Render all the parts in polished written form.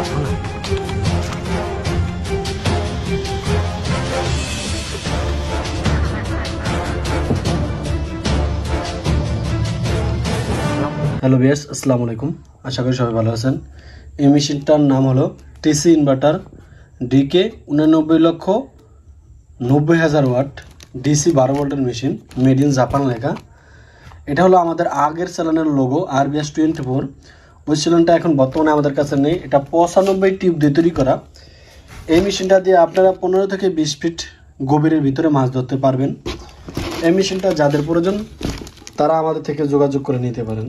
Hello viewers, আসসালামু আলাইকুম। আশা করি সবাই ভালো আছেন। এই মেশিনটার নাম হলো TC inverter DK 89,90,000 watt DC 12 ভোল্টের মেশিন, মেড ইন জাপান লেখা। এটা হলো আমাদের আগের চ্যানেলের লোগো RBS 24। ওই চ্যানেলটা এখন বর্তমানে আমাদের কাছে নেই। এটা 95 টিউব দিয়ে তৈরি করা। এই মেশিনটা দিয়ে আপনারা 15 থেকে 20 ফিট গভীরের ভিতরে মাছ ধরতে পারবেন। এই মেশিনটা যাদের প্রয়োজন তারা আমাদের থেকে যোগাযোগ করে নিতে পারেন।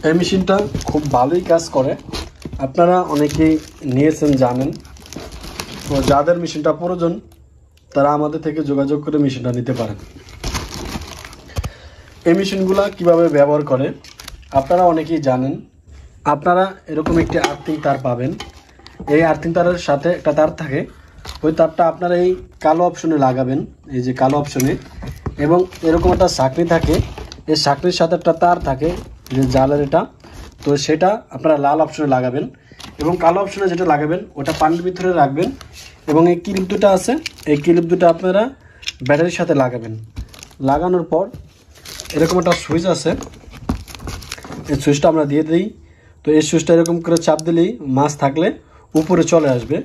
এই মেশিনটা খুব ভালোই কাজ করে, আপনারা অনেকেই নিয়েছেন জানেন। তো যাদের মেশিনটা প্রয়োজন তারা আমাদের থেকে যোগাযোগ করে মেশিনটা নিতে পারেন। এই মেশিনগুলো কিভাবে ব্যবহার করে আপনারা অনেকেই জানেন। আপনারা এরকম একটি আর্থিং তার পাবেন। এই আর্থিং তারের সাথে একটা তার থাকে, ওই তারটা আপনারা এই কালো অপশনে লাগাবেন, এই যে কালো অপশনে। এবং এরকম একটা সাকনি থাকে, এই সাকনির সাথে একটা তার থাকে যে জালের, এটা তো সেটা আপনারা লাল অপশনে লাগাবেন। এবং কালো অপশনে যেটা লাগাবেন ওটা পানির ভিতরে রাখবেন। এবং এই ক্লিপ দুটো আছে, এই ক্লিপ দুটো আপনারা ব্যাটারির সাথে লাগাবেন। লাগানোর পর এরকম একটা সুইচ আছে, এই সুইচটা আমরা দিয়ে দিই। তো এই সুইচটা এরকম করে চাপ দিলেই মাছ থাকলে উপরে চলে আসবে।